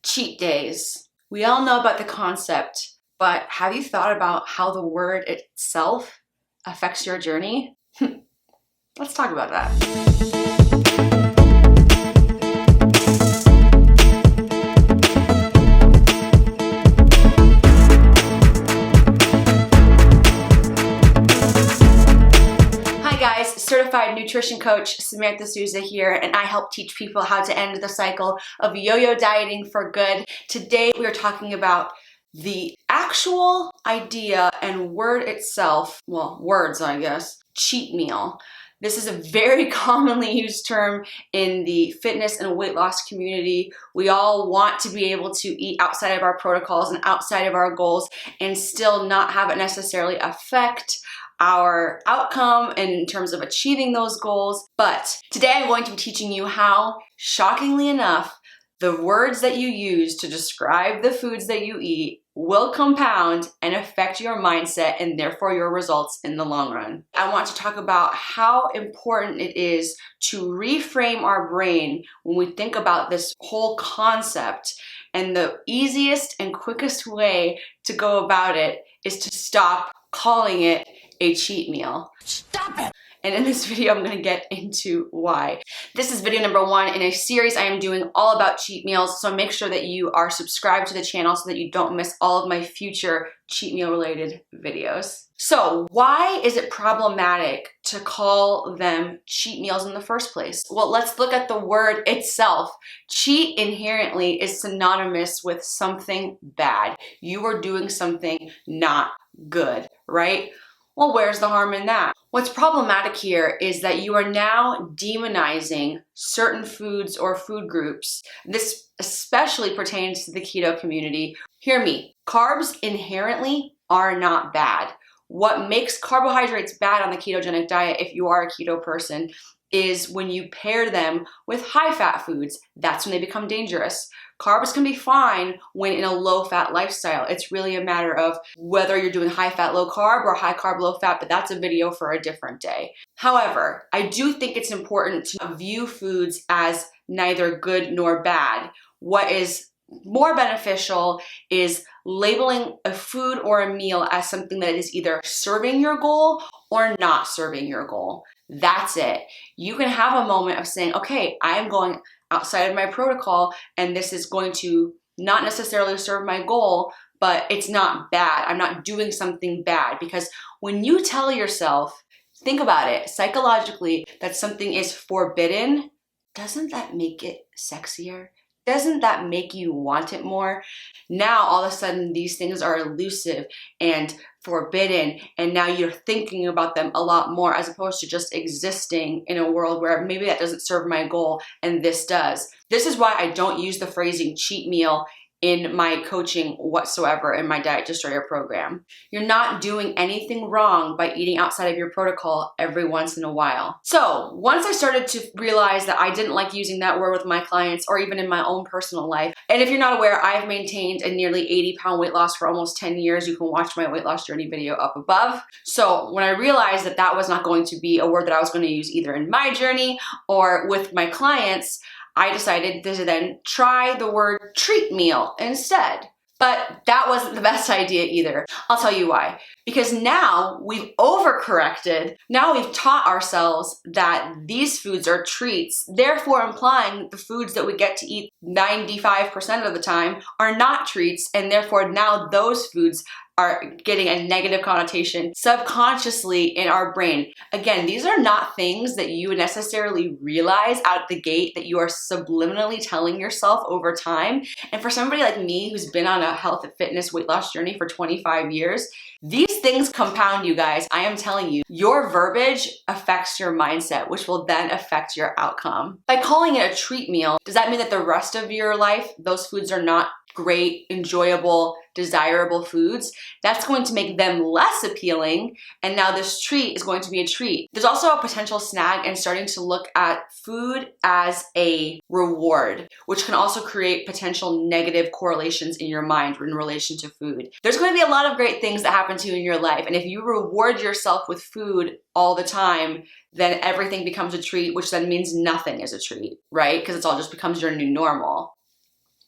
Cheat days. We all know about the concept, but have you thought about how the word itself affects your journey? Let's talk about that. Certified nutrition coach Samantha Souza here, and I help teach people how to end the cycle of yo-yo dieting for good. Today we are talking about the actual idea and word itself, well, words I guess, cheat meal. This is a very commonly used term in the fitness and weight loss community. We all want to be able to eat outside of our protocols and outside of our goals and still not have it necessarily affect our outcome in terms of achieving those goals. But today I'm going to be teaching you how, shockingly enough, the words that you use to describe the foods that you eat will compound and affect your mindset and therefore your results in the long run. I want to talk about how important it is to reframe our brain when we think about this whole concept. And the easiest and quickest way to go about it is to stop calling it a cheat meal. Stop it! And in this video, I'm gonna get into why. This is video number 1 in a series I am doing all about cheat meals, so make sure that you are subscribed to the channel so that you don't miss all of my future cheat meal related videos. So why is it problematic to call them cheat meals in the first place? Well, let's look at the word itself. Cheat inherently is synonymous with something bad. You are doing something not good, right? Well, where's the harm in that? What's problematic here is that you are now demonizing certain foods or food groups. This especially pertains to the keto community. Hear me, carbs inherently are not bad. What makes carbohydrates bad on the ketogenic diet, if you are a keto person, is when you pair them with high-fat foods. That's when they become dangerous. Carbs can be fine when in a low-fat lifestyle. It's really a matter of whether you're doing high-fat, low-carb or high-carb, low-fat, but that's a video for a different day. However, I do think it's important to view foods as neither good nor bad. What is more beneficial is labeling a food or a meal as something that is either serving your goal or not serving your goal. That's it. You can have a moment of saying, okay, I am going outside of my protocol and this is going to not necessarily serve my goal, but it's not bad. I'm not doing something bad, because when you tell yourself, think about it, psychologically, that something is forbidden, doesn't that make it sexier? Doesn't that make you want it more? Now, all of a sudden, these things are elusive and forbidden, and now you're thinking about them a lot more as opposed to just existing in a world where maybe that doesn't serve my goal and this does. This is why I don't use the phrasing cheat meal in my coaching whatsoever in my Diet Destroyer program. You're not doing anything wrong by eating outside of your protocol every once in a while. So once I started to realize that I didn't like using that word with my clients or even in my own personal life, and if you're not aware, I've maintained a nearly 80-pound weight loss for almost 10 years. You can watch my weight loss journey video up above. So when I realized that that was not going to be a word that I was going to use either in my journey or with my clients, I decided to then try the word treat meal instead. But that wasn't the best idea either. I'll tell you why. Because now we've overcorrected. Now we've taught ourselves that these foods are treats, therefore implying the foods that we get to eat 95% of the time are not treats, and therefore now those foods are getting a negative connotation subconsciously in our brain. Again, these are not things that you necessarily realize out the gate that you are subliminally telling yourself over time. And for somebody like me who's been on a health and fitness weight loss journey for 25 years, these things compound, you guys. I am telling you, your verbiage affects your mindset, which will then affect your outcome. By calling it a treat meal, does that mean that the rest of your life, those foods are not great, enjoyable, desirable foods? That's going to make them less appealing, and now this treat is going to be a treat. There's also a potential snag in starting to look at food as a reward, which can also create potential negative correlations in your mind in relation to food. There's going to be a lot of great things that happen to you in your life, and if you reward yourself with food all the time, then everything becomes a treat, which then means nothing is a treat, right? Because it all just becomes your new normal.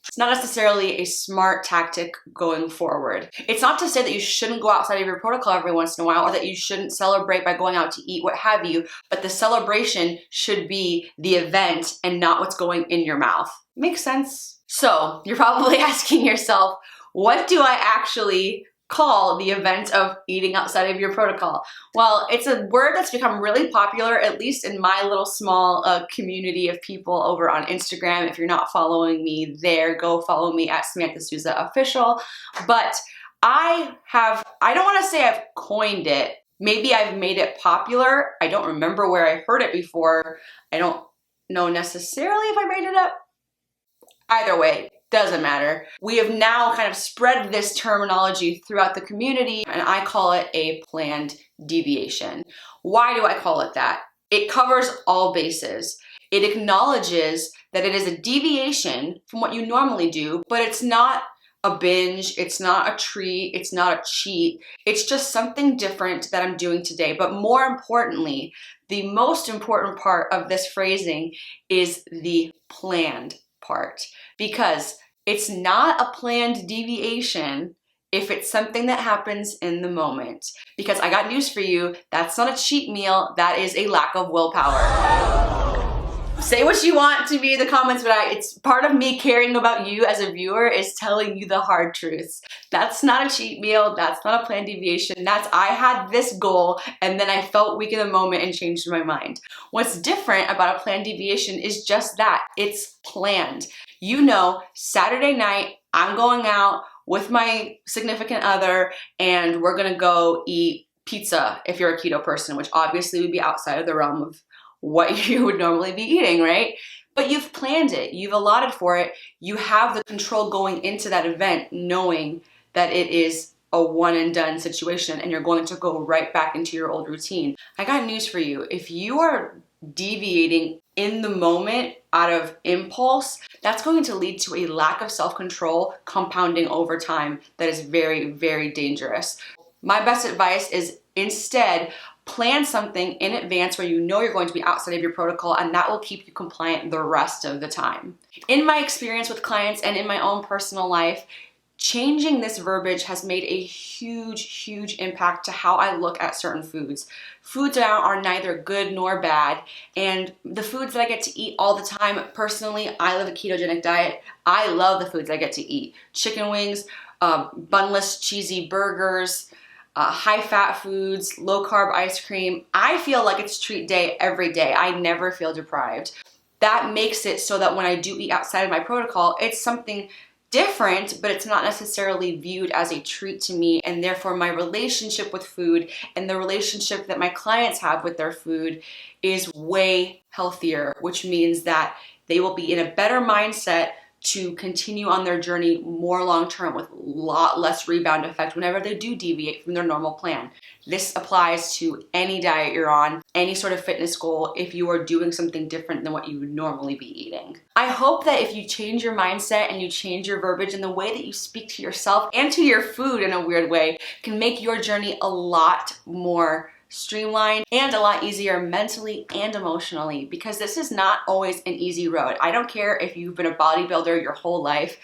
It's not necessarily a smart tactic going forward. It's not to say that you shouldn't go outside of your protocol every once in a while or that you shouldn't celebrate by going out to eat, what have you, but the celebration should be the event and not what's going in your mouth. Makes sense? So you're probably asking yourself, what do I actually call the event of eating outside of your protocol? Well, it's a word that's become really popular, at least in my little small community of people over on Instagram. If you're not following me there, go follow me at Samantha Souza Official. But I don't want to say I've coined it. Maybe I've made it popular. I don't remember where I heard it before. I don't know necessarily if I made it up. Either way, doesn't matter. We have now kind of spread this terminology throughout the community, and I call it a planned deviation. Why do I call it that? It covers all bases. It acknowledges that it is a deviation from what you normally do, but it's not a binge, it's not a treat, it's not a cheat. It's just something different that I'm doing today. But more importantly, the most important part of this phrasing is the planned part, because it's not a planned deviation if it's something that happens in the moment. Because I got news for you, that's not a cheat meal, that is a lack of willpower. Say what you want to me in the comments, but it's part of me caring about you as a viewer is telling you the hard truths. That's not a cheat meal, that's not a planned deviation, that's I had this goal and then I felt weak in the moment and changed my mind. What's different about a planned deviation is just that, it's planned. You know, Saturday night, I'm going out with my significant other and we're gonna go eat pizza if you're a keto person, which obviously would be outside of the realm of what you would normally be eating, right? But you've planned it, you've allotted for it, you have the control going into that event knowing that it is a one and done situation and you're going to go right back into your old routine. I got news for you. If you are deviating in the moment out of impulse, that's going to lead to a lack of self-control compounding over time that is very, very dangerous. My best advice is instead plan something in advance where you know you're going to be outside of your protocol, and that will keep you compliant the rest of the time. In my experience with clients and in my own personal life, changing this verbiage has made a huge, huge impact to how I look at certain foods. Foods now are neither good nor bad, and the foods that I get to eat all the time, personally, I live a ketogenic diet. I love the foods I get to eat. Chicken wings, bunless cheesy burgers, high-fat foods, low-carb ice cream. I feel like it's treat day every day. I never feel deprived. That makes it so that when I do eat outside of my protocol, it's something different, but it's not necessarily viewed as a treat to me, and therefore my relationship with food and the relationship that my clients have with their food is way healthier, which means that they will be in a better mindset to continue on their journey more long-term with a lot less rebound effect whenever they do deviate from their normal plan. This applies to any diet you're on, any sort of fitness goal, if you are doing something different than what you would normally be eating. I hope that if you change your mindset and you change your verbiage and the way that you speak to yourself and to your food in a weird way can make your journey a lot more streamlined and a lot easier mentally and emotionally, because this is not always an easy road. I don't care if you've been a bodybuilder your whole life,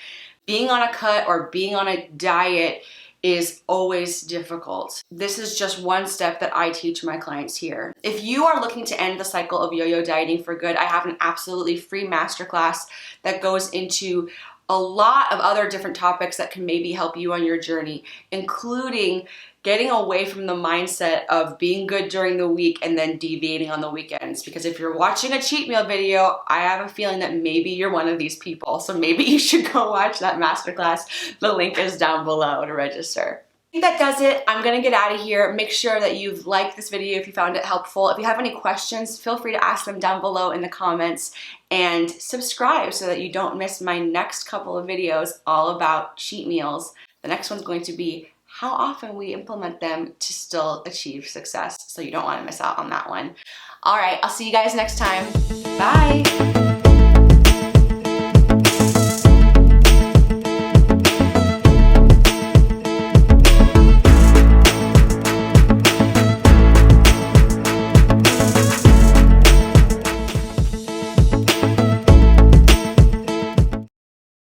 being on a cut or being on a diet is always difficult. This is just one step that I teach my clients here. If you are looking to end the cycle of yo-yo dieting for good, I have an absolutely free masterclass that goes into a lot of other different topics that can maybe help you on your journey, including getting away from the mindset of being good during the week and then deviating on the weekends. Because if you're watching a cheat meal video, I have a feeling that maybe you're one of these people. So maybe you should go watch that masterclass. The link is down below to register. I think that does it. I'm gonna get out of here. Make sure that you've liked this video if you found it helpful. If you have any questions, feel free to ask them down below in the comments, and subscribe so that you don't miss my next couple of videos all about cheat meals. The next one's going to be how often we implement them to still achieve success. So you don't want to miss out on that one. All right, I'll see you guys next time. Bye.